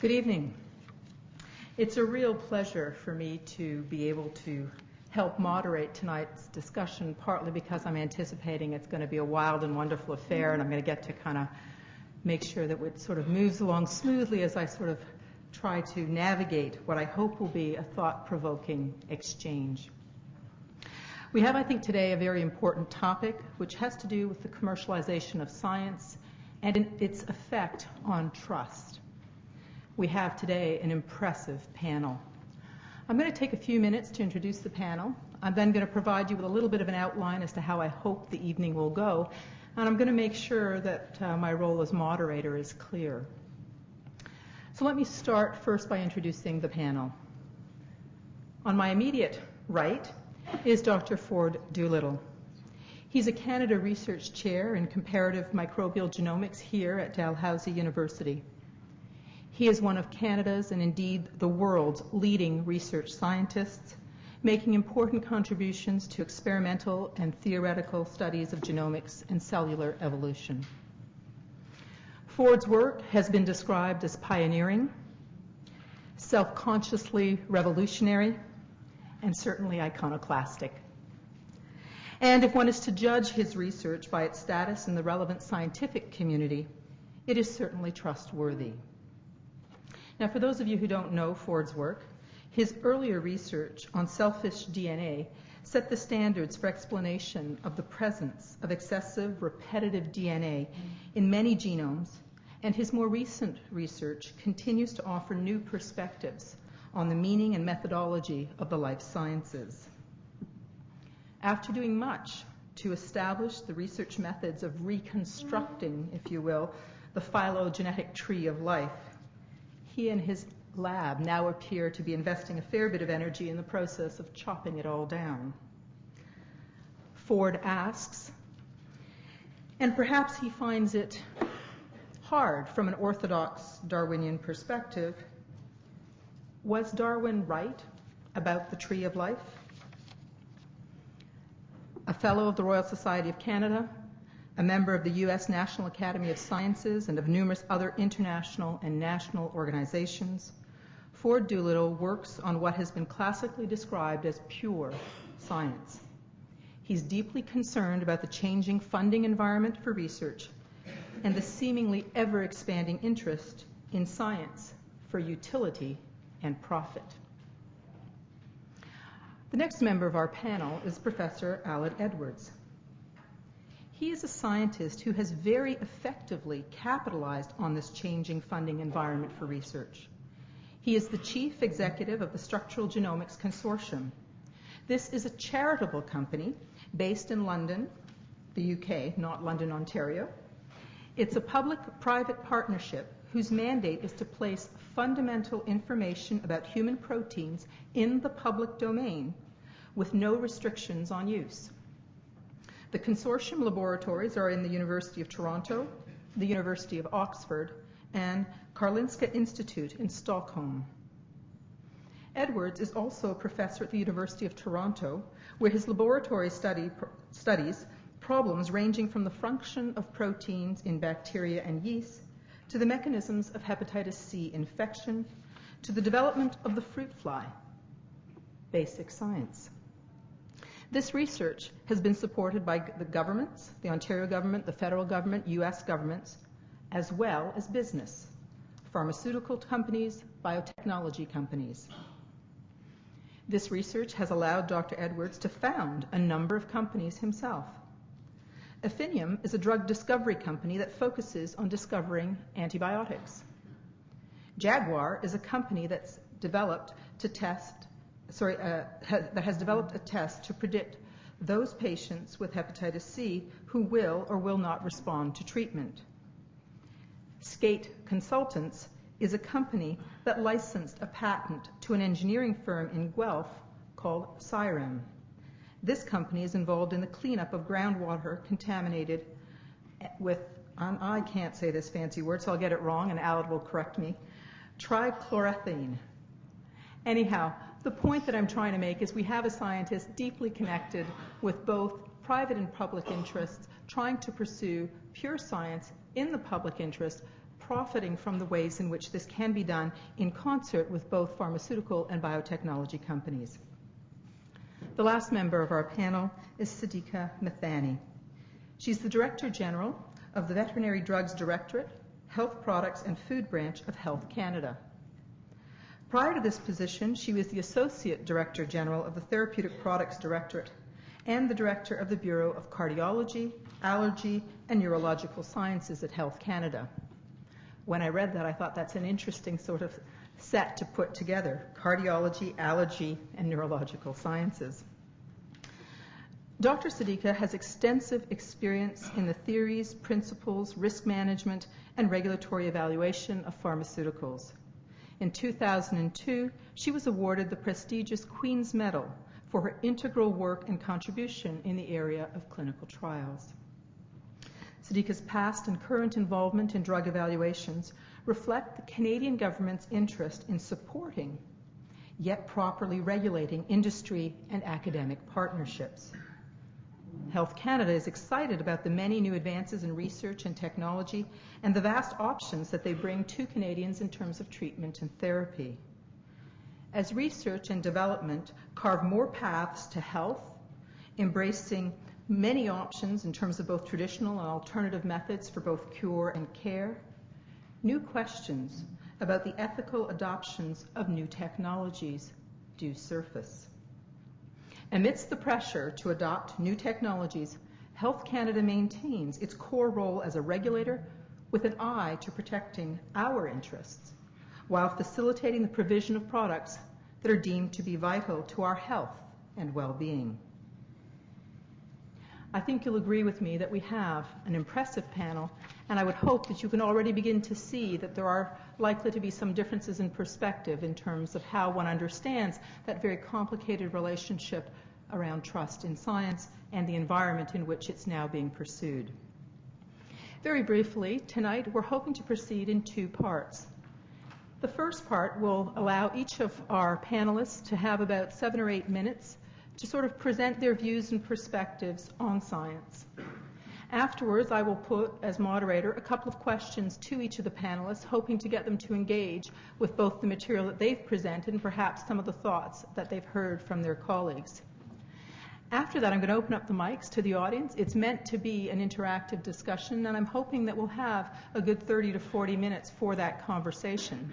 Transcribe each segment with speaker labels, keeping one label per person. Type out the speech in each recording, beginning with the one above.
Speaker 1: Good evening. It's a real pleasure for me to be able to help moderate tonight's discussion, partly because I'm anticipating it's going to be a wild and wonderful affair, and I'm going to get to kind of make sure that it sort of moves along smoothly as I sort of try to navigate what I hope will be a thought-provoking exchange. We have, I think, today a very important topic, which has to do with the commercialization of science and its effect on trust. We have today an impressive panel. I'm going to take a few minutes to introduce the panel. I'm then going to provide you with a little bit of an outline as to how I hope the evening will go, and I'm going to make sure that my role as moderator is clear. So let me start first by introducing the panel. On my immediate right is Dr. Ford Doolittle. He's a Canada Research Chair in Comparative Microbial Genomics here at Dalhousie University. He is one of Canada's and indeed the world's leading research scientists, making important contributions to experimental and theoretical studies of genomics and cellular evolution. Ford's work has been described as pioneering, self-consciously revolutionary, and certainly iconoclastic. And if one is to judge his research by its status in the relevant scientific community, it is certainly trustworthy. Now, for those of you who don't know Ford's work, his earlier research on selfish DNA set the standards for explanation of the presence of excessive repetitive DNA in many genomes, and his more recent research continues to offer new perspectives on the meaning and methodology of the life sciences. After doing much to establish the research methods of reconstructing, if you will, the phylogenetic tree of life, he and his lab now appear to be investing a fair bit of energy in the process of chopping it all down. Ford asks, and perhaps he finds it hard from an orthodox Darwinian perspective, was Darwin right about the tree of life? A fellow of the Royal Society of Canada, a member of the U.S. National Academy of Sciences and of numerous other international and national organizations, Ford Doolittle works on what has been classically described as pure science. He's deeply concerned about the changing funding environment for research and the seemingly ever-expanding interest in science for utility and profit. The next member of our panel is Professor Alat Edwards. He is a scientist who has very effectively capitalized on this changing funding environment for research. He is the chief executive of the Structural Genomics Consortium. This is a charitable company based in London, the UK, not London, Ontario. It's a public-private partnership whose mandate is to place fundamental information about human proteins in the public domain with no restrictions on use. The consortium laboratories are in the University of Toronto, the University of Oxford, and Karolinska Institute in Stockholm. Edwards is also a professor at the University of Toronto, where his laboratory studies problems ranging from the function of proteins in bacteria and yeast to the mechanisms of hepatitis C infection to the development of the fruit fly. Basic science. This research has been supported by the governments, the Ontario government, the federal government, U.S. governments, as well as business, pharmaceutical companies, biotechnology companies. This research has allowed Dr. Edwards to found a number of companies himself. Affinium is a drug discovery company that focuses on discovering antibiotics. Jaguar is a company that's developed to that has developed a test to predict those patients with hepatitis C who will or will not respond to treatment. Skate Consultants is a company that licensed a patent to an engineering firm in Guelph called Cyrem. This company is involved in the cleanup of groundwater contaminated with, I can't say this fancy word, so I'll get it wrong, and Alat will correct me, trichloroethane. Anyhow, the point that I'm trying to make is we have a scientist deeply connected with both private and public interests, trying to pursue pure science in the public interest, profiting from the ways in which this can be done in concert with both pharmaceutical and biotechnology companies. The last member of our panel is Sadiqa Mathani. She's the Director General of the Veterinary Drugs Directorate, Health Products and Food Branch of Health Canada. Prior to this position, she was the Associate Director General of the Therapeutic Products Directorate and the Director of the Bureau of Cardiology, Allergy, and Neurological Sciences at Health Canada. When I read that, I thought that's an interesting sort of set to put together: cardiology, allergy, and neurological sciences. Dr. Sadiqa has extensive experience in the theories, principles, risk management, and regulatory evaluation of pharmaceuticals. In 2002, she was awarded the prestigious Queen's Medal for her integral work and contribution in the area of clinical trials. Sadiqa's past and current involvement in drug evaluations reflect the Canadian government's interest in supporting, yet properly regulating, industry and academic partnerships. Health Canada is excited about the many new advances in research and technology and the vast options that they bring to Canadians in terms of treatment and therapy. As research and development carve more paths to health, embracing many options in terms of both traditional and alternative methods for both cure and care, new questions about the ethical adoptions of new technologies do surface. Amidst the pressure to adopt new technologies, Health Canada maintains its core role as a regulator with an eye to protecting our interests, while facilitating the provision of products that are deemed to be vital to our health and well-being. I think you'll agree with me that we have an impressive panel, and I would hope that you can already begin to see that there are likely to be some differences in perspective in terms of how one understands that very complicated relationship around trust in science and the environment in which it's now being pursued. Very briefly, tonight we're hoping to proceed in two parts. The first part will allow each of our panelists to have about 7 or 8 minutes to sort of present their views and perspectives on science. Afterwards, I will put, as moderator, a couple of questions to each of the panelists, hoping to get them to engage with both the material that they've presented and perhaps some of the thoughts that they've heard from their colleagues. After that, I'm going to open up the mics to the audience. It's meant to be an interactive discussion, and I'm hoping that we'll have a good 30 to 40 minutes for that conversation.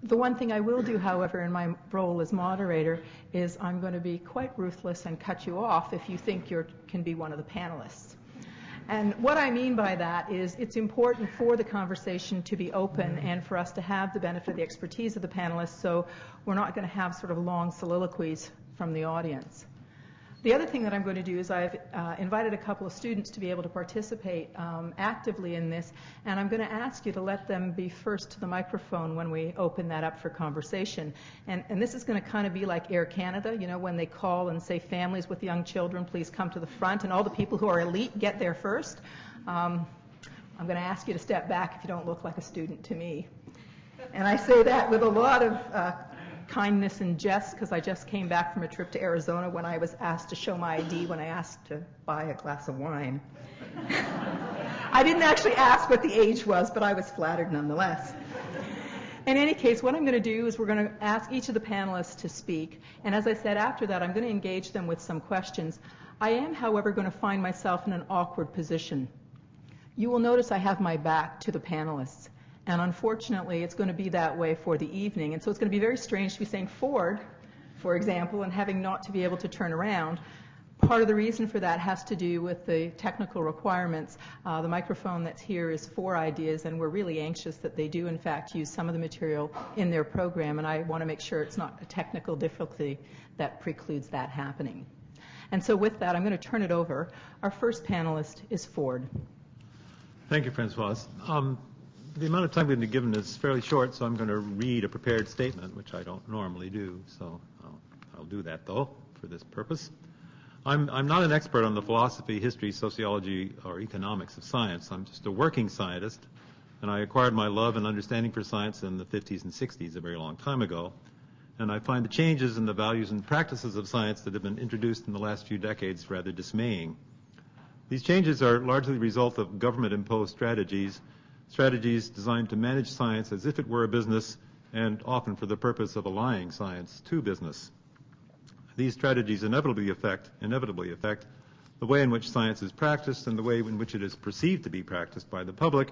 Speaker 1: The one thing I will do, however, in my role as moderator is I'm going to be quite ruthless and cut you off if you think you can be one of the panelists. And what I mean by that is it's important for the conversation to be open and for us to have the benefit of the expertise of the panelists, so we're not going to have sort of long soliloquies from the audience. The other thing that I'm going to do is I've invited a couple of students to be able to participate actively in this, and I'm going to ask you to let them be first to the microphone when we open that up for conversation. And this is going to kind of be like Air Canada, you know, when they call and say families with young children, please come to the front, and all the people who are elite get there first. I'm going to ask you to step back if you don't look like a student to me. And I say that with a lot of kindness and jest, because I just came back from a trip to Arizona when I was asked to show my ID when I asked to buy a glass of wine. I didn't actually ask what the age was, but I was flattered nonetheless. In any case, what I'm going to do is we're going to ask each of the panelists to speak, and as I said, after that I'm going to engage them with some questions. I am, however, going to find myself in an awkward position. You will notice I have my back to the panelists. And unfortunately, it's going to be that way for the evening. And so it's going to be very strange to be saying forward, for example, and having not to be able to turn around. Part of the reason for that has to do with the technical requirements. The microphone that's here is for ideas, and we're really anxious that they do, in fact, use some of the material in their program. And I want to make sure it's not a technical difficulty that precludes that happening. And so with that, I'm going to turn it over. Our first panelist is Ford.
Speaker 2: Thank you, Francoise. The amount of time we've been given is fairly short, so I'm going to read a prepared statement, which I don't normally do, so I'll do that, though, for this purpose. I'm not an expert on the philosophy, history, sociology, or economics of science. I'm just a working scientist, and I acquired my love and understanding for science in the 50s and 60s, a very long time ago. And I find the changes in the values and practices of science that have been introduced in the last few decades rather dismaying. These changes are largely the result of government-imposed strategies strategies designed to manage science as if it were a business and often for the purpose of allying science to business. These strategies inevitably affect the way in which science is practiced and the way in which it is perceived to be practiced by the public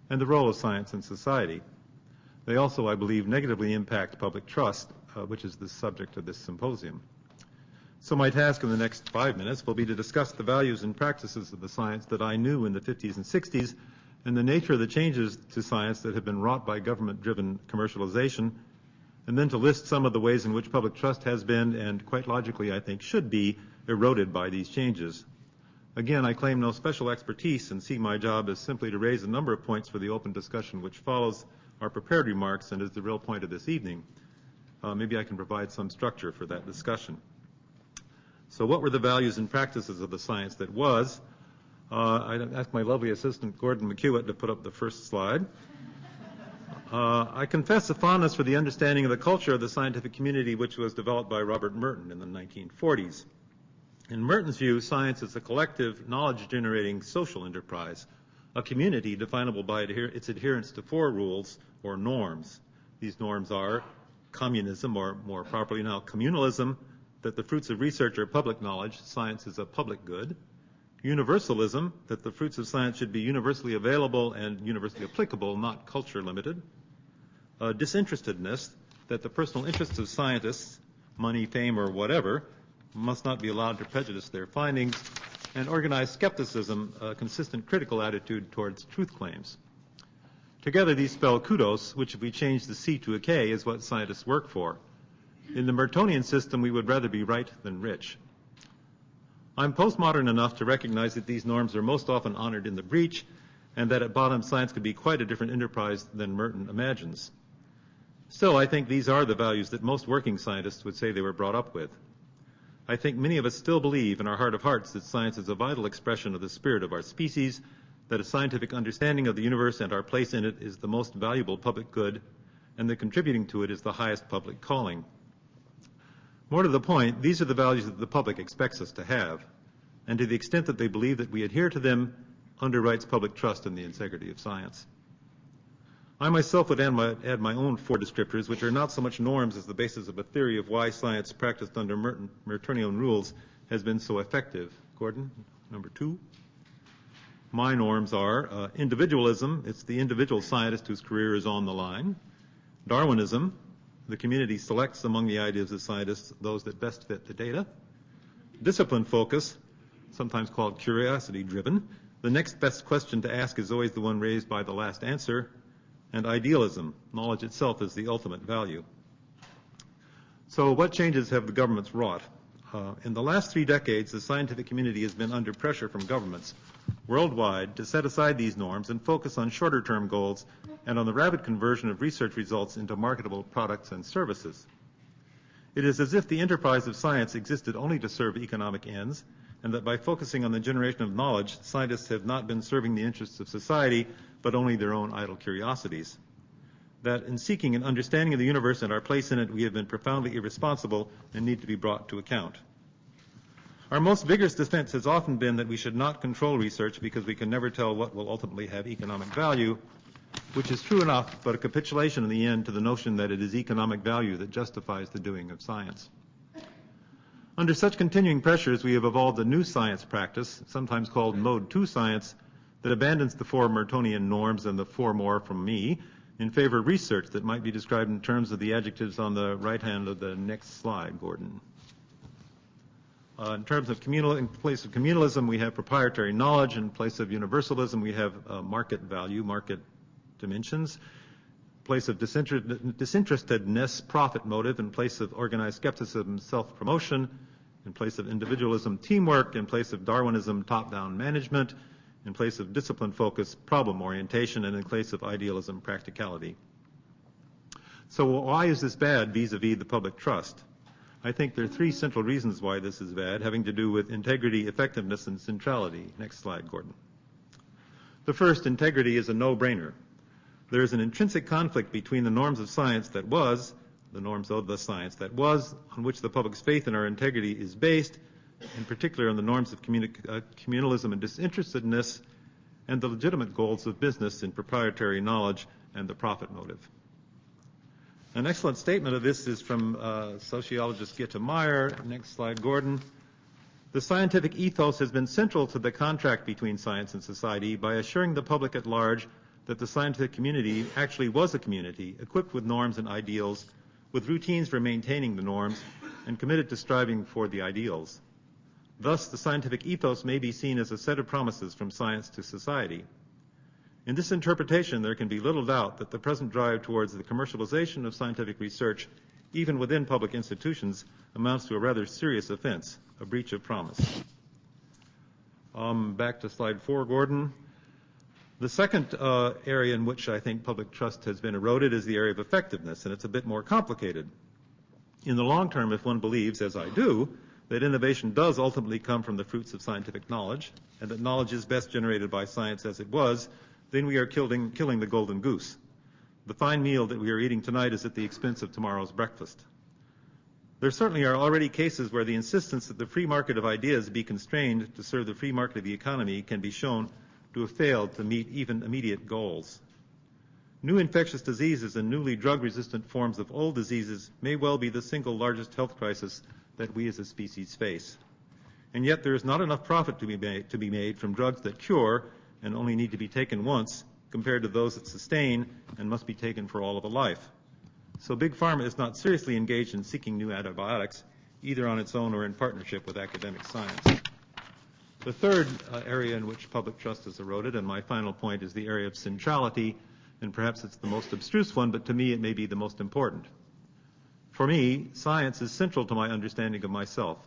Speaker 2: and the role of science in society. They also, I believe, negatively impact public trust, which is the subject of this symposium. So my task in the next 5 minutes will be to discuss the values and practices of the science that I knew in the 50s and 60s and the nature of the changes to science that have been wrought by government-driven commercialization, and then to list some of the ways in which public trust has been, and quite logically I think should be, eroded by these changes. Again, I claim no special expertise and see my job as simply to raise a number of points for the open discussion which follows our prepared remarks and is the real point of this evening. Maybe I can provide some structure for that discussion. So what were the values and practices of the science that was? I asked my lovely assistant, Gordon McHewitt, to put up the first slide. I confess a fondness for the understanding of the culture of the scientific community which was developed by Robert Merton in the 1940s. In Merton's view, science is a collective, knowledge-generating social enterprise, a community definable by its adherence to 4 rules or norms. These norms are communism, or more properly now communalism, that the fruits of research are public knowledge, science is a public good; universalism, that the fruits of science should be universally available and universally applicable, not culture limited; disinterestedness, that the personal interests of scientists, money, fame, or whatever, must not be allowed to prejudice their findings; and organized skepticism, a consistent critical attitude towards truth claims. Together these spell kudos, which if we change the C to a K is what scientists work for. In the Mertonian system, we would rather be right than rich. I'm postmodern enough to recognize that these norms are most often honored in the breach, and that at bottom science could be quite a different enterprise than Merton imagines. Still, I think these are the values that most working scientists would say they were brought up with. I think many of us still believe in our heart of hearts that science is a vital expression of the spirit of our species, that a scientific understanding of the universe and our place in it is the most valuable public good, and that contributing to it is the highest public calling. More to the point, these are the values that the public expects us to have, and to the extent that they believe that we adhere to them, underwrites public trust in the integrity of science. I myself would add my own 4 descriptors, which are not so much norms as the basis of a theory of why science practiced under Mertonian rules has been so effective. Gordon, number 2. My norms are individualism, it's the individual scientist whose career is on the line; Darwinism, the community selects among the ideas of scientists those that best fit the data; discipline focus, sometimes called curiosity-driven, the next best question to ask is always the one raised by the last answer; and idealism, knowledge itself is the ultimate value. So what changes have the governments wrought? In the last 3 decades, the scientific community has been under pressure from governments worldwide to set aside these norms and focus on shorter-term goals and on the rapid conversion of research results into marketable products and services. It is as if the enterprise of science existed only to serve economic ends, and that by focusing on the generation of knowledge, scientists have not been serving the interests of society, but only their own idle curiosities. That in seeking an understanding of the universe and our place in it, we have been profoundly irresponsible and need to be brought to account. Our most vigorous defense has often been that we should not control research because we can never tell what will ultimately have economic value, which is true enough, but a capitulation in the end to the notion that it is economic value that justifies the doing of science. Under such continuing pressures, we have evolved a new science practice, sometimes called Mode 2 science, that abandons the 4 Mertonian norms and the 4 more from me in favor of research that might be described in terms of the adjectives on the right hand of the next slide, Gordon. In terms of in place of communalism, we have proprietary knowledge. In place of universalism, we have market value, market dimensions. In place of disinterestedness, profit motive. In place of organized skepticism, self-promotion. In place of individualism, teamwork. In place of Darwinism, top-down management. In place of discipline focus, problem orientation. And in place of idealism, practicality. So why is this bad vis-a-vis the public trust? I think there are 3 central reasons why this is bad, having to do with integrity, effectiveness, and centrality. Next slide, Gordon. The first, integrity, is a no-brainer. There is an intrinsic conflict between the norms of science that was, the norms of the science that was, on which the public's faith in our integrity is based, in particular on the norms of communalism and disinterestedness, and the legitimate goals of business in proprietary knowledge and the profit motive. An excellent statement of this is from sociologist Gitta Meyer. Next slide, Gordon. The scientific ethos has been central to the contract between science and society by assuring the public at large that the scientific community actually was a community equipped with norms and ideals, with routines for maintaining the norms, and committed to striving for the ideals. Thus, the scientific ethos may be seen as a set of promises from science to society. In this interpretation, there can be little doubt that the present drive towards the commercialization of scientific research, even within public institutions, amounts to a rather serious offense, a breach of promise. Back to slide 4, Gordon. The second area in which I think public trust has been eroded is the area of effectiveness, and it's a bit more complicated. In the long term, if one believes, as I do, that innovation does ultimately come from the fruits of scientific knowledge, and that knowledge is best generated by science as it was, then we are killing the golden goose. The fine meal that we are eating tonight is at the expense of tomorrow's breakfast. There certainly are already cases where the insistence that the free market of ideas be constrained to serve the free market of the economy can be shown to have failed to meet even immediate goals. New infectious diseases and newly drug-resistant forms of old diseases may well be the single largest health crisis that we as a species face. And yet there is not enough profit to be made from drugs that cure and only need to be taken once compared to those that sustain and must be taken for all of a life. So Big Pharma is not seriously engaged in seeking new antibiotics, either on its own or in partnership with academic science. The third area in which public trust is eroded, and my final point, is the area of centrality, and perhaps it's the most abstruse one, but to me it may be the most important. For me, science is central to my understanding of myself.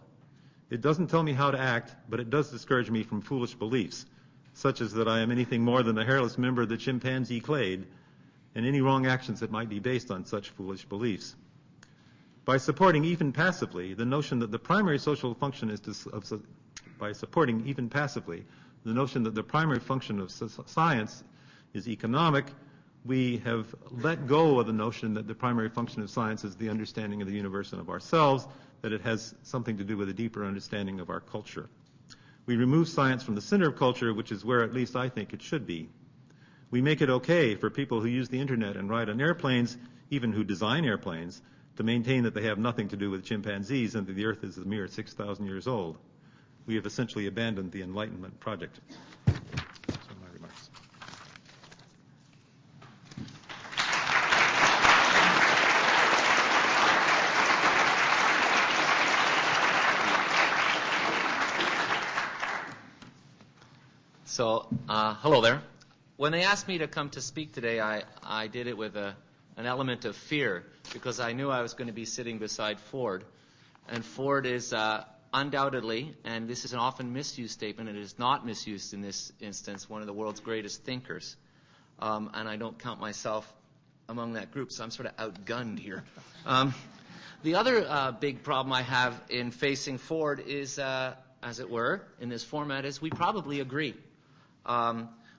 Speaker 2: It doesn't tell me how to act, but it does discourage me from foolish beliefs, such as that I am anything more than the hairless member of the chimpanzee clade, and any wrong actions that might be based on such foolish beliefs. By supporting even passively the notion that the primary social function is science is economic, we have let go of the notion that the primary function of science is the understanding of the universe and of ourselves, that it has something to do with a deeper understanding of our culture. We remove science from the center of culture, which is where at least I think it should be. We make it okay for people who use the internet and ride on airplanes, even who design airplanes, to maintain that they have nothing to do with chimpanzees and that the Earth is a mere 6,000 years old. We have essentially abandoned the Enlightenment project. Those are my remarks.
Speaker 3: So, hello there. When they asked me to come to speak today, I did it with an element of fear because I knew I was going to be sitting beside Ford. And Ford is undoubtedly, and this is an often misused statement, and it is not misused in this instance, one of the world's greatest thinkers. And I don't count myself among that group, so I'm sort of outgunned here. The other big problem I have in facing Ford is, as it were, in this format, is we probably agree.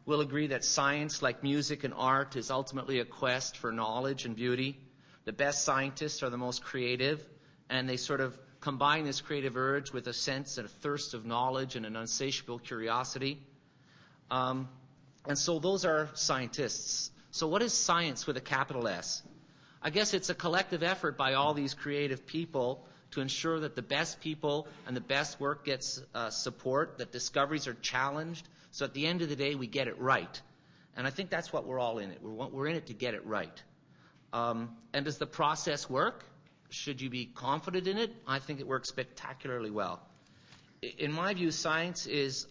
Speaker 3: We'll agree that science, like music and art, is ultimately a quest for knowledge and beauty. The best scientists are the most creative, and they sort of combine this creative urge with a sense and a thirst of knowledge and an insatiable curiosity. And so those are scientists. So what is science with a capital S? I guess it's a collective effort by all these creative people to ensure that the best people and the best work gets support, that discoveries are challenged, so at the end of the day we get it right. And I think that's what we're all in it. We're in it to get it right. And does the process work? Should you be confident in it? I think it works spectacularly well. In my view, science is,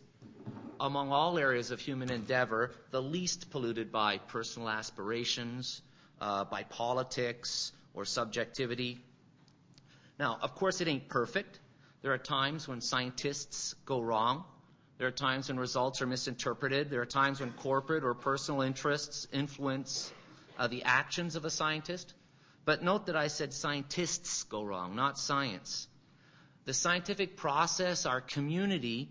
Speaker 3: among all areas of human endeavor, the least polluted by personal aspirations, by politics or subjectivity. Now, of course, it ain't perfect. There are times when scientists go wrong. There are times when results are misinterpreted. There are times when corporate or personal interests influence the actions of a scientist. But note that I said scientists go wrong, not science. The scientific process, our community,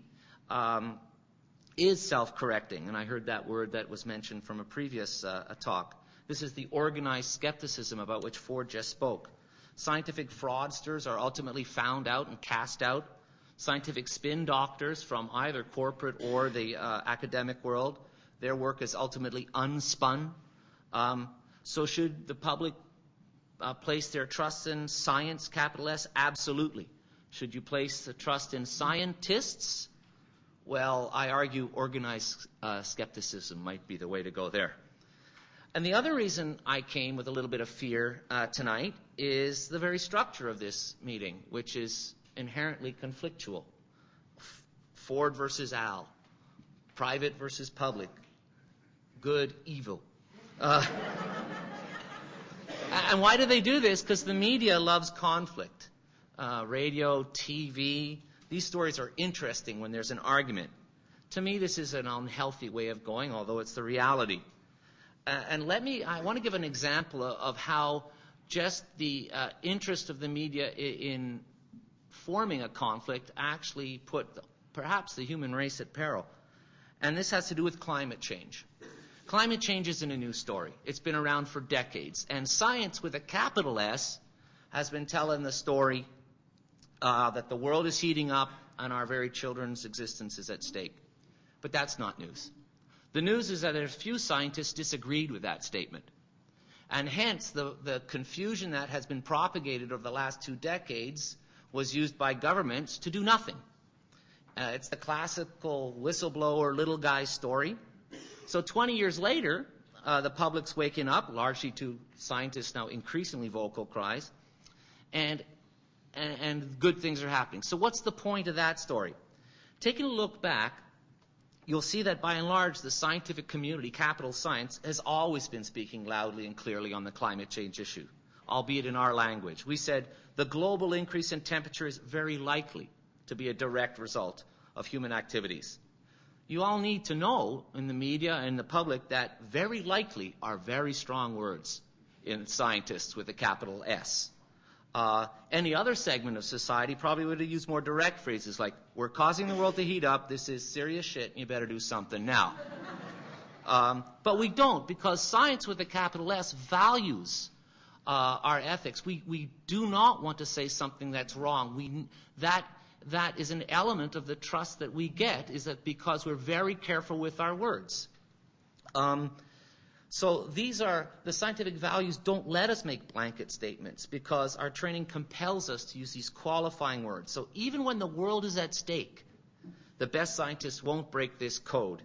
Speaker 3: is self-correcting. And I heard that word that was mentioned from a previous talk. This is the organized skepticism about which Ford just spoke. Scientific fraudsters are ultimately found out and cast out. Scientific spin doctors from either corporate or the academic world their work is ultimately unspun. So should the public place their trust in science, capital S? Absolutely. Should you place the trust in scientists? Well, I argue organized skepticism might be the way to go there. And the other reason I came with a little bit of fear tonight is the very structure of this meeting, which is inherently conflictual. Ford versus Al, private versus public, good, evil. And why do they do this? Because the media loves conflict. Radio, TV, these stories are interesting when there's an argument. To me, this is an unhealthy way of going, although it's the reality. And I want to give an example of how just the interest of the media in forming a conflict actually put perhaps the human race at peril. And this has to do with climate change. Climate change isn't a new story. It's been around for decades. And science with a capital S has been telling the story that the world is heating up and our very children's existence is at stake. But that's not news. The news is that a few scientists disagreed with that statement. And hence, the confusion that has been propagated over the last 2 decades was used by governments to do nothing. It's the classical whistleblower little guy story. So 20 years later, the public's waking up, largely to scientists now increasingly vocal cries, and good things are happening. So what's the point of that story? Taking a look back, you'll see that by and large, the scientific community, capital science, has always been speaking loudly and clearly on the climate change issue, albeit in our language. We said the global increase in temperature is very likely to be a direct result of human activities. You all need to know in the media and the public that very likely are very strong words in scientists with a capital S. Any other segment of society probably would have used more direct phrases like, we're causing the world to heat up, this is serious shit, and you better do something now. But we don't, because science with a capital S values our ethics. We do not want to say something that's wrong. That is an element of the trust that we get, is that because we're very careful with our words. So these are, the scientific values don't let us make blanket statements because our training compels us to use these qualifying words. So even when the world is at stake, the best scientists won't break this code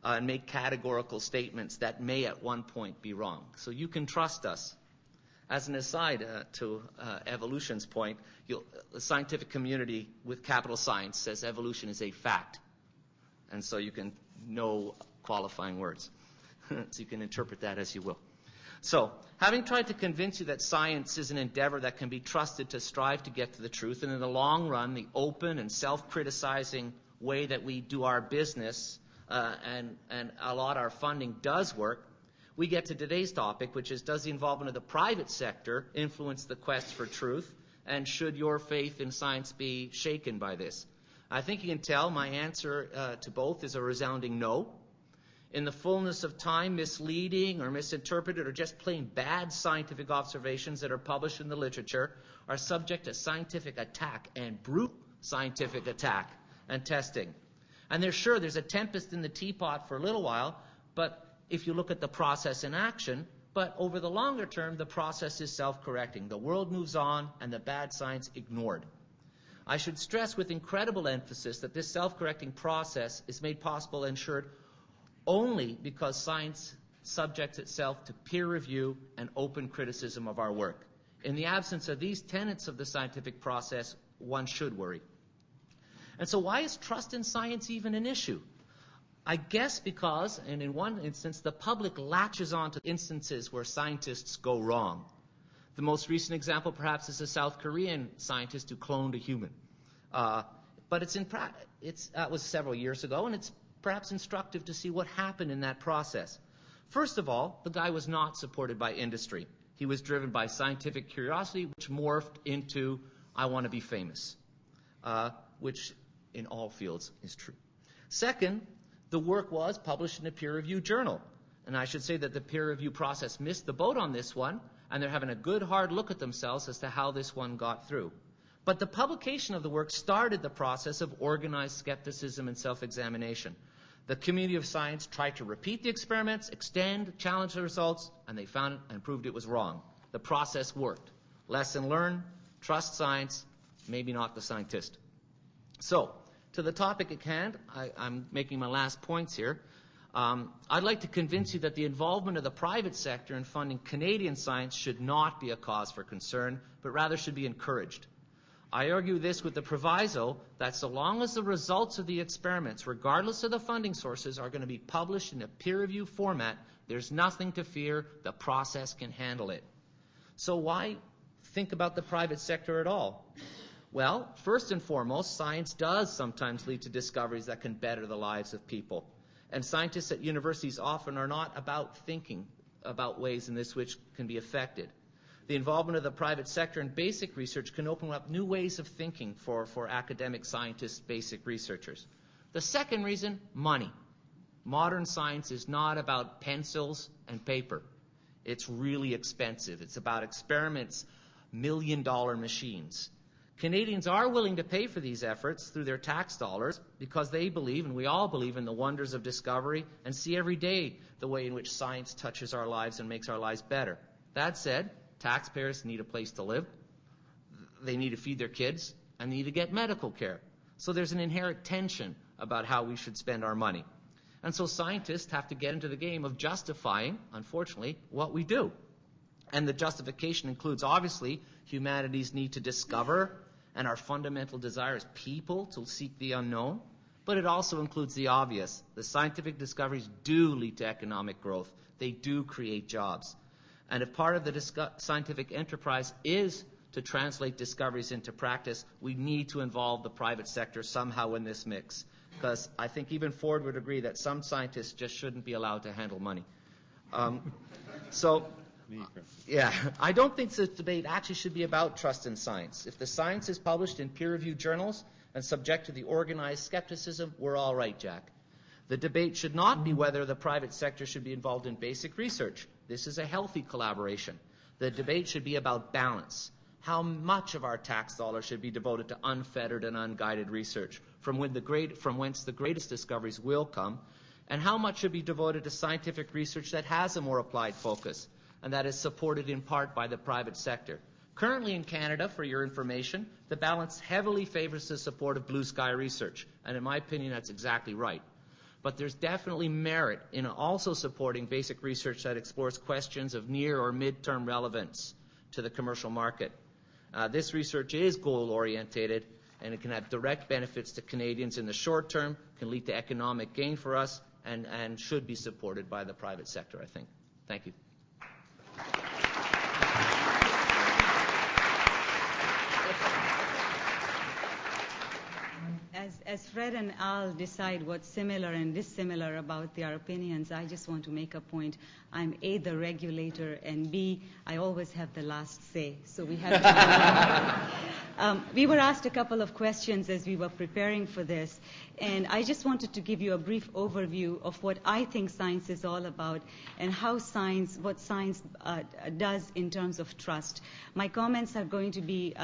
Speaker 3: and make categorical statements that may at one point be wrong. So you can trust us. As an aside to evolution's point, the scientific community with capital science says evolution is a fact. And so you can know qualifying words. So you can interpret that as you will. So, having tried to convince you that science is an endeavor that can be trusted to strive to get to the truth, and in the long run, the open and self-criticizing way that we do our business and allot our funding does work, we get to today's topic, which is, does the involvement of the private sector influence the quest for truth, and should your faith in science be shaken by this? I think you can tell my answer to both is a resounding no. In the fullness of time, misleading or misinterpreted or just plain bad scientific observations that are published in the literature are subject to scientific attack and brute scientific attack and testing. And there's a tempest in the teapot for a little while, but if you look at the process in action, but over the longer term, the process is self-correcting. The world moves on and the bad science ignored. I should stress with incredible emphasis that this self-correcting process is made possible and ensured only because science subjects itself to peer review and open criticism of our work. In the absence of these tenets of the scientific process, one should worry. And so why is trust in science even an issue? I guess because, and in one instance, the public latches on to instances where scientists go wrong. The most recent example, perhaps, is a South Korean scientist who cloned a human. But that was several years ago, and it's perhaps instructive to see what happened in that process. First of all, the guy was not supported by industry. He was driven by scientific curiosity, which morphed into, I want to be famous, which in all fields is true. Second, the work was published in a peer-reviewed journal. And I should say that the peer review process missed the boat on this one, and they're having a good hard look at themselves as to how this one got through. But the publication of the work started the process of organized skepticism and self-examination. The community of science tried to repeat the experiments, extend, challenge the results, and they found it and proved it was wrong. The process worked. Lesson learned, trust science, maybe not the scientist. So, to the topic at hand, I'm making my last points here. I'd like to convince you that the involvement of the private sector in funding Canadian science should not be a cause for concern, but rather should be encouraged. I argue this with the proviso that so long as the results of the experiments, regardless of the funding sources, are going to be published in a peer-review format, there's nothing to fear. The process can handle it. So why think about the private sector at all? Well, first and foremost, science does sometimes lead to discoveries that can better the lives of people. And scientists at universities often are not about thinking about ways in this which can be affected. The involvement of the private sector in basic research can open up new ways of thinking for academic scientists, basic researchers. The second reason, money. Modern science is not about pencils and paper. It's really expensive. It's about experiments, million-dollar machines. Canadians are willing to pay for these efforts through their tax dollars because they believe, and we all believe, in the wonders of discovery and see every day the way in which science touches our lives and makes our lives better. That said, taxpayers need a place to live, they need to feed their kids, and they need to get medical care. So there's an inherent tension about how we should spend our money. And so scientists have to get into the game of justifying, unfortunately, what we do. And the justification includes, obviously, humanity's need to discover and our fundamental desire as people to seek the unknown. But it also includes the obvious. The scientific discoveries do lead to economic growth. They do create jobs. And if part of the scientific enterprise is to translate discoveries into practice, we need to involve the private sector somehow in this mix. Because I think even Ford would agree that some scientists just shouldn't be allowed to handle money. Yeah, I don't think this debate actually should be about trust in science. If the science is published in peer-reviewed journals and subject to the organized skepticism, we're all right, Jack. The debate should not be whether the private sector should be involved in basic research. This is a healthy collaboration. The debate should be about balance. How much of our tax dollars should be devoted to unfettered and unguided research, from whence the greatest discoveries will come, and how much should be devoted to scientific research that has a more applied focus, and that is supported in part by the private sector. Currently in Canada, for your information, the balance heavily favors the support of blue sky research, and in my opinion, that's exactly right. But there's definitely merit in also supporting basic research that explores questions of near or mid-term relevance to the commercial market. This research is goal-orientated, and it can have direct benefits to Canadians in the short term, can lead to economic gain for us, and should be supported by the private sector, I think. Thank you.
Speaker 4: As Fred and Al decide what's similar and dissimilar about their opinions, I just want to make a point. I'm A, the regulator, and B, I always have the last say. So we have to we were asked a couple of questions as we were preparing for this, and I just wanted to give you a brief overview of what I think science is all about and what science does in terms of trust. My comments are going to be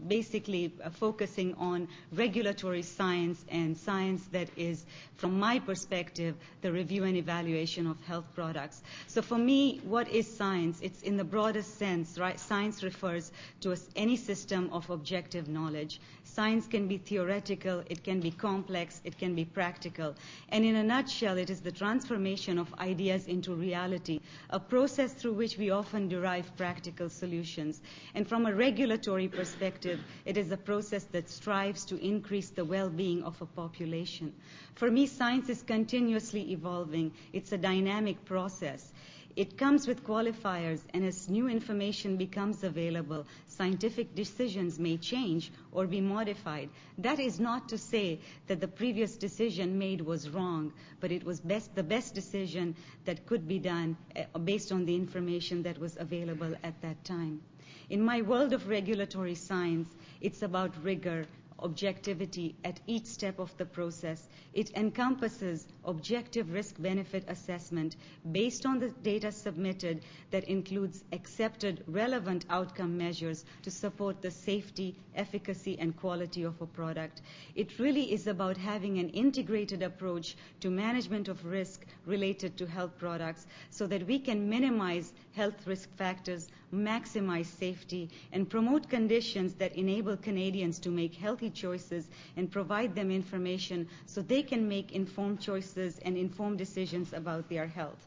Speaker 4: basically focusing on regulatory science and science that is, from my perspective, the review and evaluation of health products. So for me, what is science? It's in the broadest sense, right? Science refers to any system of objective knowledge. Science can be theoretical, it can be complex, it can be practical. And in a nutshell, it is the transformation of ideas into reality, a process through which we often derive practical solutions. And from a regulatory perspective, it is a process that strives to increase the well-being of a population. For me, science is continuously evolving. It's a dynamic process. It comes with qualifiers, and as new information becomes available, scientific decisions may change or be modified. That is not to say that the previous decision made was wrong, but it was the best decision that could be done based on the information that was available at that time. In my world of regulatory science, it's about rigor, objectivity at each step of the process. It encompasses objective risk-benefit assessment based on the data submitted that includes accepted relevant outcome measures to support the safety, efficacy, and quality of a product. It really is about having an integrated approach to management of risk related to health products so that we can minimize health risk factors, maximize safety, and promote conditions that enable Canadians to make healthy choices and provide them information so they can make informed choices and informed decisions about their health.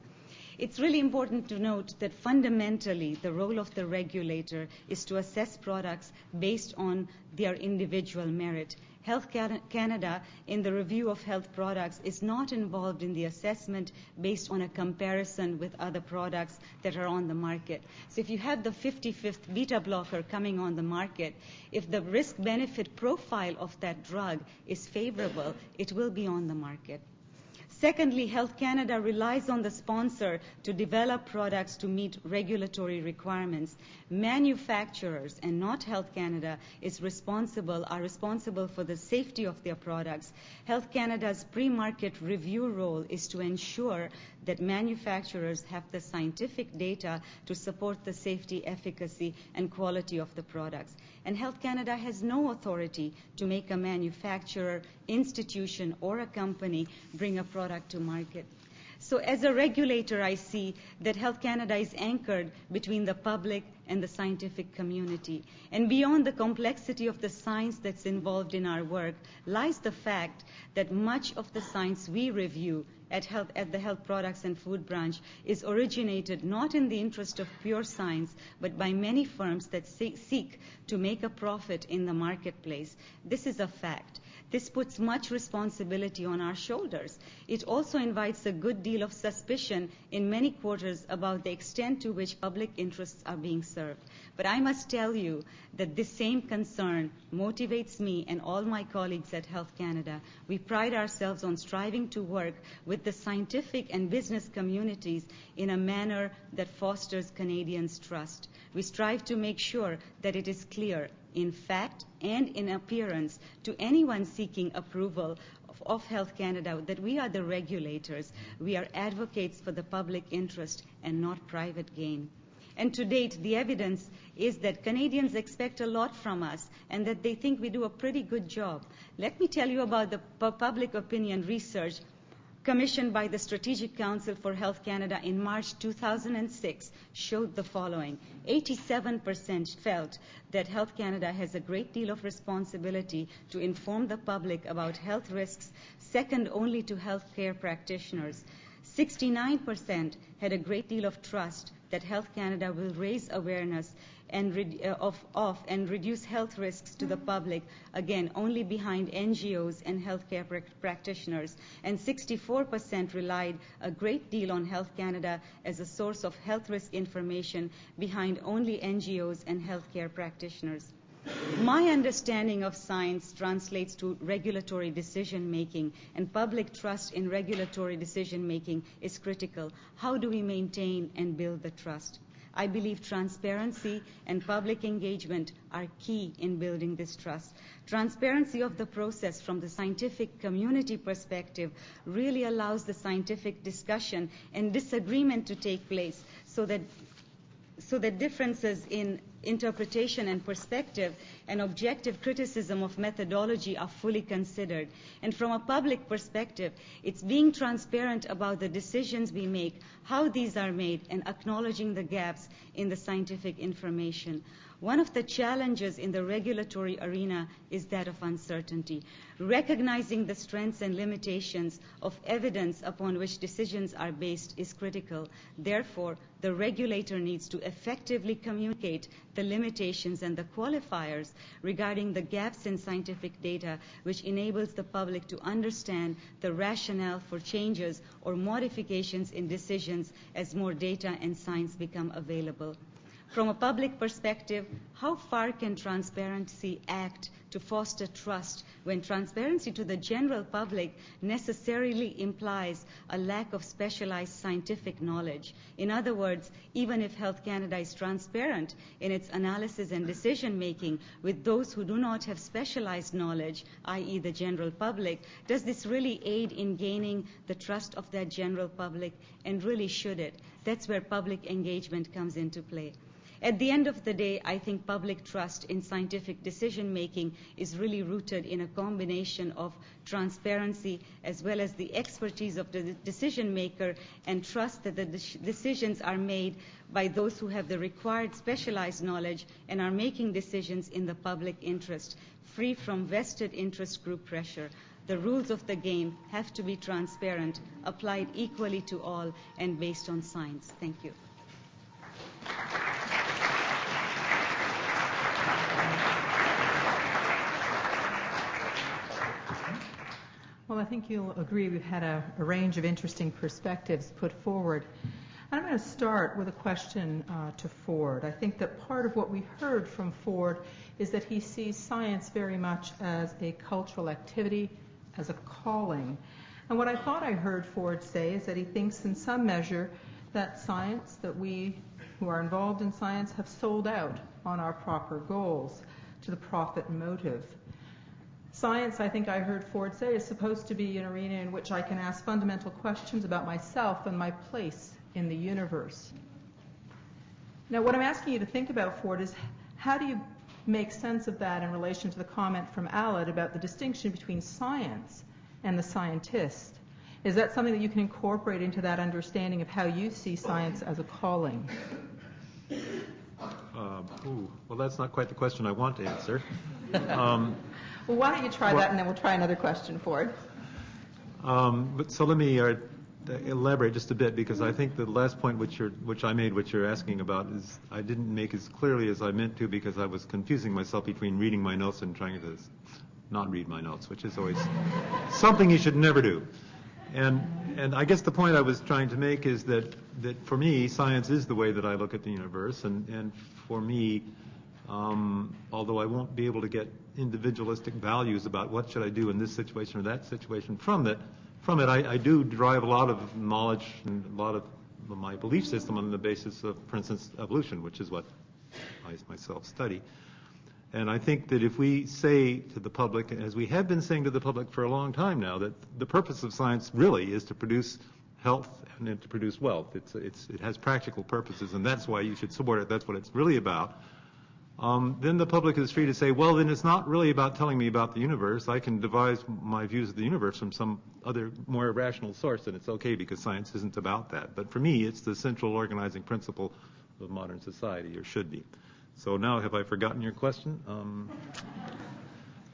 Speaker 4: It's really important to note that fundamentally the role of the regulator is to assess products based on their individual merit. Health Canada, in the review of health products, is not involved in the assessment based on a comparison with other products that are on the market. So if you have the 55th beta blocker coming on the market, if the risk-benefit profile of that drug is favorable, it will be on the market. Secondly, Health Canada relies on the sponsor to develop products to meet regulatory requirements. Manufacturers, and not Health Canada, are responsible for the safety of their products. Health Canada's pre-market review role is to ensure that manufacturers have the scientific data to support the safety, efficacy, and quality of the products. And Health Canada has no authority to make a manufacturer, institution, or a company bring a product to market. So as a regulator, I see that Health Canada is anchored between the public and the scientific community. And beyond the complexity of the science that's involved in our work lies the fact that much of the science we review at the Health Products and Food Branch is originated not in the interest of pure science, but by many firms that seek to make a profit in the marketplace. This is a fact. This puts much responsibility on our shoulders. It also invites a good deal of suspicion in many quarters about the extent to which public interests are being served. But I must tell you that this same concern motivates me and all my colleagues at Health Canada. We pride ourselves on striving to work with the scientific and business communities in a manner that fosters Canadians' trust. We strive to make sure that it is clear in fact and in appearance to anyone seeking approval of Health Canada that we are the regulators. We are advocates for the public interest and not private gain. And to date, the evidence is that Canadians expect a lot from us and that they think we do a pretty good job. Let me tell you about the public opinion research commissioned by the Strategic Council for Health Canada in March 2006 showed the following. 87% felt that Health Canada has a great deal of responsibility to inform the public about health risks, second only to healthcare practitioners. 69% had a great deal of trust that Health Canada will raise awareness and reduce health risks to the public, again, only behind NGOs and healthcare practitioners. And 64% relied a great deal on Health Canada as a source of health risk information behind only NGOs and healthcare practitioners. My understanding of science translates to regulatory decision-making, and public trust in regulatory decision-making is critical. How do we maintain and build the trust? I believe transparency and public engagement are key in building this trust. Transparency of the process from the scientific community perspective really allows the scientific discussion and disagreement to take place so that differences in interpretation and perspective and objective criticism of methodology are fully considered. And from a public perspective, it's being transparent about the decisions we make, how these are made, and acknowledging the gaps in the scientific information. One of the challenges in the regulatory arena is that of uncertainty. Recognizing the strengths and limitations of evidence upon which decisions are based is critical. Therefore, the regulator needs to effectively communicate the limitations and the qualifiers regarding the gaps in scientific data, which enables the public to understand the rationale for changes or modifications in decisions as more data and science become available. From a public perspective, how far can transparency act to foster trust when transparency to the general public necessarily implies a lack of specialized scientific knowledge? In other words, even if Health Canada is transparent in its analysis and decision making with those who do not have specialized knowledge, i.e. the general public, does this really aid in gaining the trust of that general public, and really should it? That's where public engagement comes into play. At the end of the day, I think public trust in scientific decision-making is really rooted in a combination of transparency as well as the expertise of the decision-maker, and trust that the decisions are made by those who have the required specialized knowledge and are making decisions in the public interest, free from vested interest group pressure. The rules of the game have to be transparent, applied equally to all, and based on science. Thank you.
Speaker 1: Well, I think you'll agree we've had a range of interesting perspectives put forward. And I'm going to start with a question to Ford. I think that part of what we heard from Ford is that he sees science very much as a cultural activity, as a calling. And what I thought I heard Ford say is that he thinks in some measure that science, that we who are involved in science, have sold out on our proper goals to the profit motive. Science, I think I heard Ford say, is supposed to be an arena in which I can ask fundamental questions about myself and my place in the universe. Now, what I'm asking you to think about, Ford, is how do you make sense of that in relation to the comment from Alat about the distinction between science and the scientist? Is that something that you can incorporate into that understanding of how you see science as a calling?
Speaker 2: Well, that's not quite the question I want to answer.
Speaker 1: Well, why don't you try that, and then we'll try another question, Ford.
Speaker 2: But so let me elaborate just a bit, because I think the last point which I made, which you're asking about, is I didn't make as clearly as I meant to, because I was confusing myself between reading my notes and trying to not read my notes, which is always something you should never do. And I guess the point I was trying to make is that for me, science is the way that I look at the universe, and for me, although I won't be able to get individualistic values about what should I do in this situation or that situation from it, I do derive a lot of knowledge and a lot of my belief system on the basis of, for instance, evolution, which is what I myself study. And I think that if we say to the public, as we have been saying to the public for a long time now, that the purpose of science really is to produce health and to produce wealth. It has practical purposes, and that's why you should support it. That's what it's really about. Then the public is free to say, well, then it's not really about telling me about the universe. I can devise my views of the universe from some other more rational source, and it's okay because science isn't about that. But for me, it's the central organizing principle of modern society, or should be. So now, have I forgotten your question?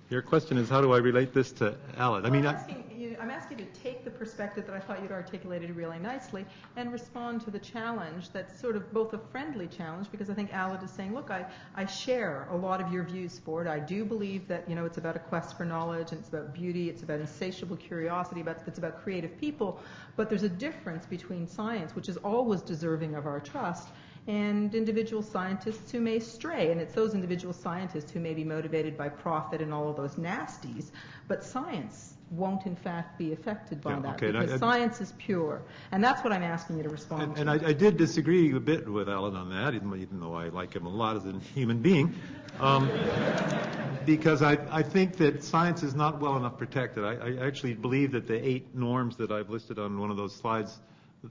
Speaker 2: Your question is, how do I relate this to Alat?
Speaker 1: I'm asking you to take the perspective that I thought you'd articulated really nicely and respond to the challenge that's sort of both a friendly challenge, because I think Alat is saying, look, I share a lot of your views, Ford. I do believe that, it's about a quest for knowledge, and it's about beauty, it's about insatiable curiosity, it's about creative people, but there's a difference between science, which is always deserving of our trust, and individual scientists who may stray. And it's those individual scientists who may be motivated by profit and all of those nasties. But science won't, in fact, be affected by that, because science is pure. And that's what I'm asking you to respond to.
Speaker 2: And I did disagree a bit with Alan on that, even though I like him a lot as a human being, because I think that science is not well enough protected. I actually believe that the 8 norms that I've listed on one of those slides,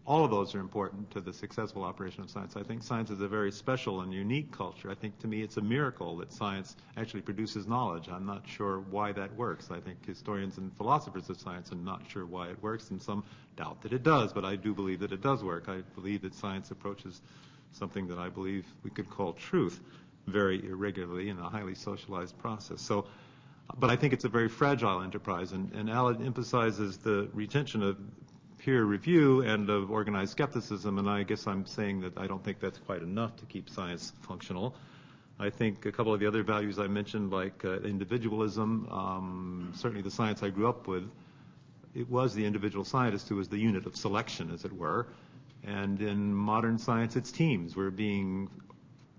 Speaker 2: all of those are important to the successful operation of science. I think science is a very special and unique culture. I think, to me, it's a miracle that science actually produces knowledge. I'm not sure why that works. I think historians and philosophers of science are not sure why it works, and some doubt that it does, but I do believe that it does work. I believe that science approaches something that I believe we could call truth very irregularly in a highly socialized process. But I think it's a very fragile enterprise, and Alan emphasizes the retention of peer review and of organized skepticism, and I guess I'm saying that I don't think that's quite enough to keep science functional. I think a couple of the other values I mentioned, like individualism, certainly the science I grew up with, it was the individual scientist who was the unit of selection, as it were. And in modern science, it's teams. We're being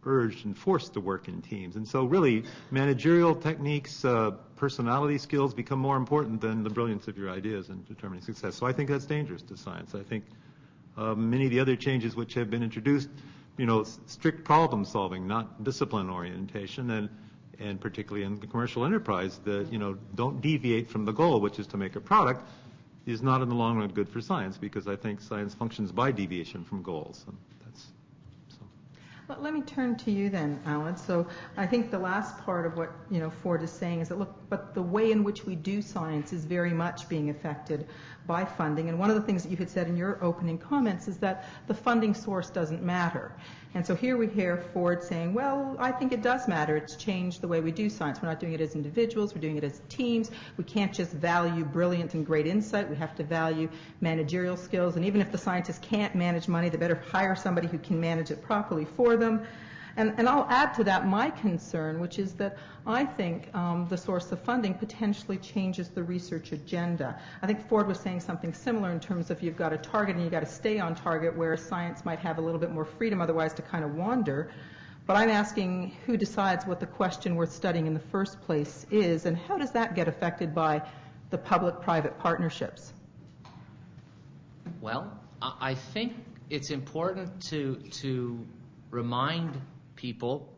Speaker 2: urged and forced to work in teams. And so really, managerial techniques, personality skills become more important than the brilliance of your ideas in determining success. So I think that's dangerous to science. I think many of the other changes which have been introduced, strict problem solving, not discipline orientation, and particularly in the commercial enterprise, don't deviate from the goal, which is to make a product, is not in the long run good for science, because I think science functions by deviation from goals. And
Speaker 1: let me turn to you then, Alan. So I think the last part of what Ford is saying is that, look, but the way in which we do science is very much being affected by funding. And one of the things that you had said in your opening comments is that the funding source doesn't matter. And so here we hear Ford saying, well, I think it does matter. It's changed the way we do science. We're not doing it as individuals. We're doing it as teams. We can't just value brilliant and great insight. We have to value managerial skills. And even if the scientists can't manage money, they better hire somebody who can manage it properly for them. And I'll add to that my concern, which is that I think the source of funding potentially changes the research agenda. I think Ford was saying something similar in terms of you've got a target and you've got to stay on target, where science might have a little bit more freedom otherwise to kind of wander. But I'm asking who decides what the question worth studying in the first place is, and how does that get affected by the public-private partnerships?
Speaker 3: Well, I think it's important to remind people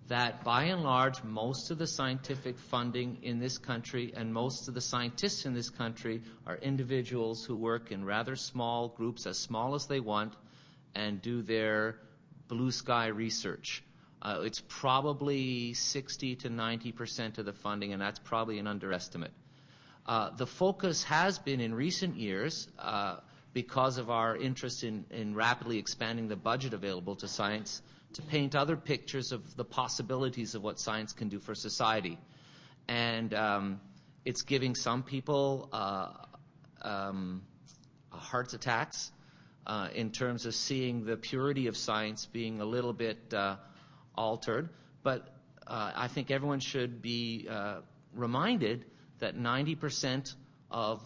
Speaker 3: that by and large most of the scientific funding in this country and most of the scientists in this country are individuals who work in rather small groups, as small as they want, and do their blue sky research. It's probably 60 to 90% of the funding, and that's probably an underestimate. The focus has been in recent years, because of our interest in rapidly expanding the budget available to science, to paint other pictures of the possibilities of what science can do for society. And it's giving some people heart attacks in terms of seeing the purity of science being a little bit altered. But I think everyone should be reminded that 90% of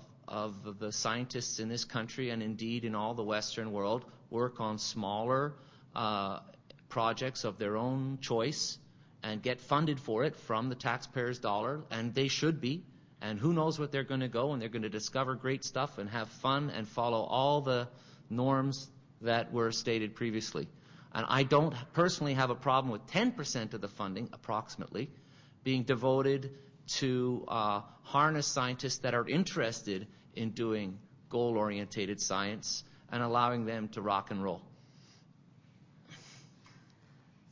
Speaker 3: the scientists in this country, and indeed in all the Western world, work on smaller projects of their own choice and get funded for it from the taxpayer's dollar, and they should be. And who knows what they're going to go, and they're going to discover great stuff and have fun and follow all the norms that were stated previously. And I don't personally have a problem with 10% of the funding, approximately, being devoted to harness scientists that are interested in doing goal-orientated science and allowing them to rock and roll.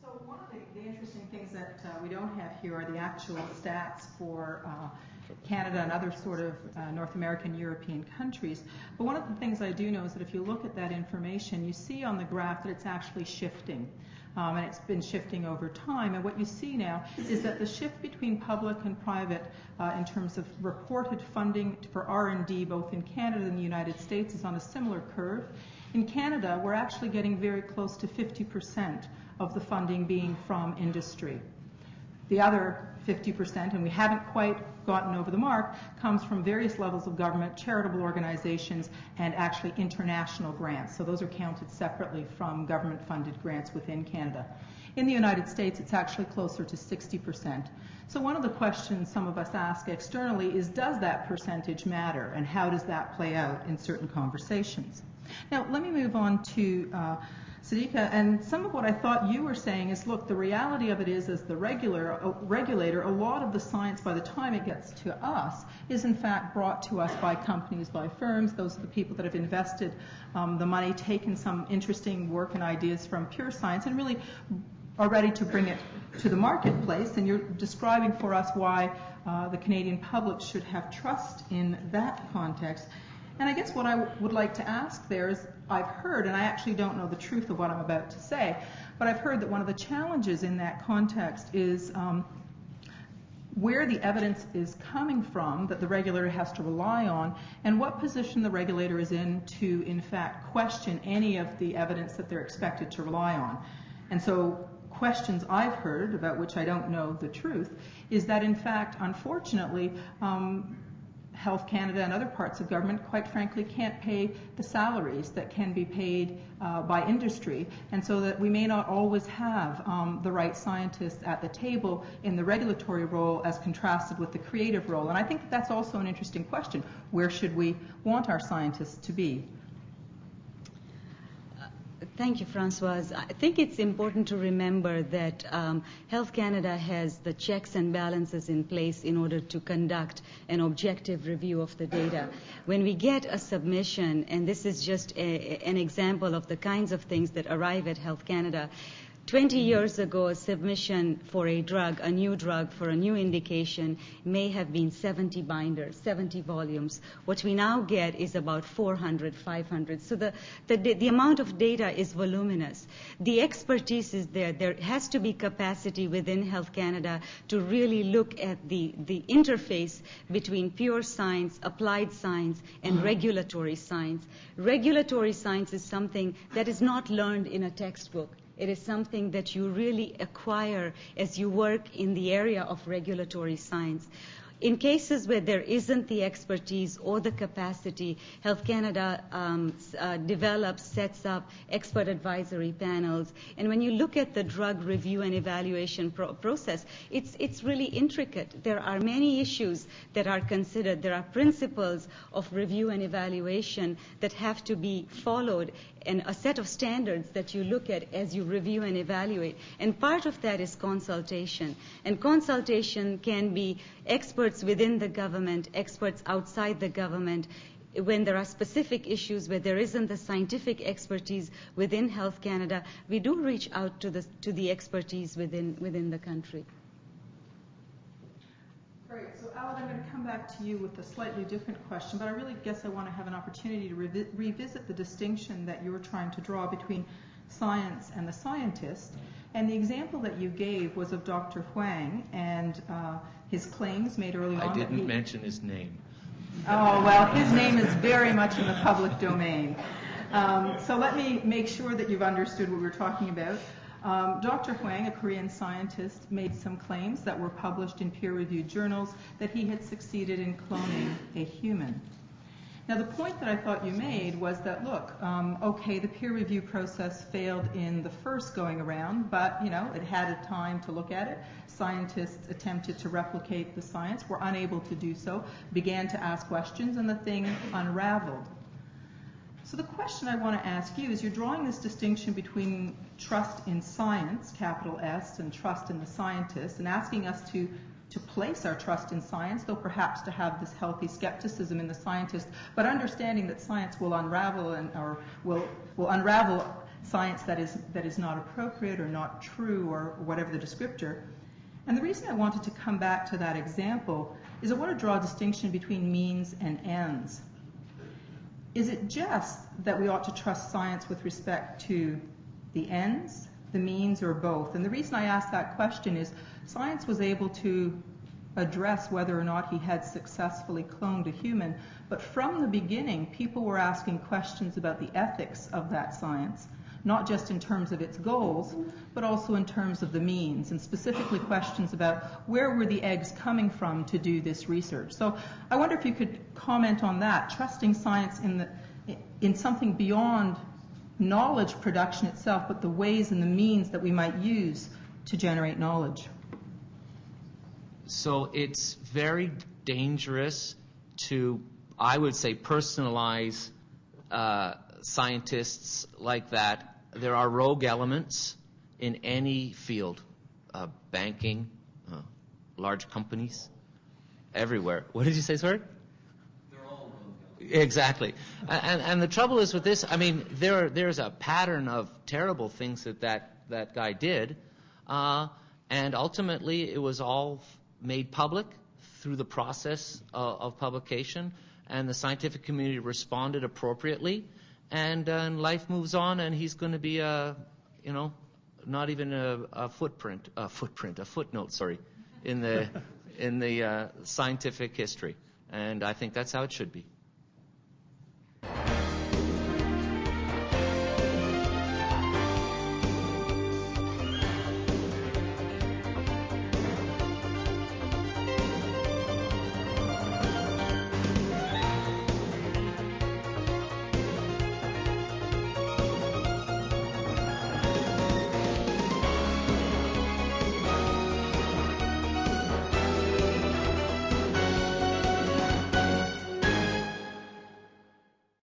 Speaker 1: So one of the interesting things that we don't have here are the actual stats for Canada and other sort of North American, European countries. But one of the things I do know is that if you look at that information, you see on the graph that it's actually shifting. And it's been shifting over time. And what you see now is that the shift between public and private in terms of reported funding for R&D both in Canada and the United States is on a similar curve. In Canada, we're actually getting very close to 50% of the funding being from industry. The other 50%, and we haven't quite gotten over the mark, comes from various levels of government, charitable organizations, and actually international grants. So those are counted separately from government-funded grants within Canada. In the United States, it's actually closer to 60%. So one of the questions some of us ask externally is, does that percentage matter, and how does that play out in certain conversations? Now, let me move on to Sadiqa, and some of what I thought you were saying is, look, the reality of it is, as the regulator, a lot of the science, by the time it gets to us, is in fact brought to us by companies, by firms. Those are the people that have invested the money, taken some interesting work and ideas from pure science, and really are ready to bring it to the marketplace. And you're describing for us why the Canadian public should have trust in that context. And I guess what I would like to ask there is, I've heard, and I actually don't know the truth of what I'm about to say, but I've heard that one of the challenges in that context is where the evidence is coming from that the regulator has to rely on, and what position the regulator is in to, in fact, question any of the evidence that they're expected to rely on. And so questions I've heard, about which I don't know the truth, is that, in fact, unfortunately, Health Canada and other parts of government, quite frankly, can't pay the salaries that can be paid by industry, and so that we may not always have the right scientists at the table in the regulatory role as contrasted with the creative role. And I think that's also an interesting question. Where should we want our scientists to be?
Speaker 4: Thank you, Françoise. I think it's important to remember that Health Canada has the checks and balances in place in order to conduct an objective review of the data. When we get a submission, and this is just an example of the kinds of things that arrive at Health Canada, 20 years ago, a submission for a drug, a new drug for a new indication, may have been 70 binders, 70 volumes. What we now get is about 400, 500. So the amount of data is voluminous. The expertise is there. There has to be capacity within Health Canada to really look at the interface between pure science, applied science, and regulatory science. Regulatory science is something that is not learned in a textbook. It is something that you really acquire as you work in the area of regulatory science. In cases where there isn't the expertise or the capacity, Health Canada develops, sets up expert advisory panels. And when you look at the drug review and evaluation process, it's really intricate. There are many issues that are considered. There are principles of review and evaluation that have to be followed, and a set of standards that you look at as you review and evaluate. And part of that is consultation. And consultation can be experts within the government, experts outside the government. When there are specific issues where there isn't the scientific expertise within Health Canada, we do reach out to the expertise within the country.
Speaker 1: Great. So, Alat, I'm going to come back to you with a slightly different question, but I really guess I want to have an opportunity to revisit the distinction that you were trying to draw between science and the scientist. And the example that you gave was of Dr. Huang and his claims made early on.
Speaker 3: I didn't mention his name.
Speaker 1: Oh, well, his name is very much in the public domain. So let me make sure that you've understood what we're talking about. Dr. Huang, a Korean scientist, made some claims that were published in peer-reviewed journals that he had succeeded in cloning a human. Now, the point that I thought you made was that, look, okay, the peer review process failed in the first going around, but, it had a time to look at it. Scientists attempted to replicate the science, were unable to do so, began to ask questions, and the thing unraveled. So the question I want to ask you is, you're drawing this distinction between trust in science, capital S, and trust in the scientist, and asking us to place our trust in science, though perhaps to have this healthy skepticism in the scientist, but understanding that science will unravel or will unravel science that is not appropriate or not true or whatever the descriptor. And the reason I wanted to come back to that example is I want to draw a distinction between means and ends. Is it just that we ought to trust science with respect to the ends, the means, or both? And the reason I ask that question is science was able to address whether or not he had successfully cloned a human, but from the beginning, people were asking questions about the ethics of that science, not just in terms of its goals, but also in terms of the means, and specifically questions about where were the eggs coming from to do this research. So I wonder if you could comment on that, trusting science in something beyond knowledge production itself, but the ways and the means that we might use to generate knowledge.
Speaker 3: So it's very dangerous to, I would say, personalize scientists like that. There are rogue elements in any field, banking, large companies, everywhere. What did you say, sorry?
Speaker 5: They're all rogue.
Speaker 3: Exactly. And the trouble is with this, I mean, there's a pattern of terrible things that guy did, and ultimately it was all made public through the process of publication, and the scientific community responded appropriately, and life moves on, and he's going to be not even a footnote, in the scientific history, and I think that's how it should be.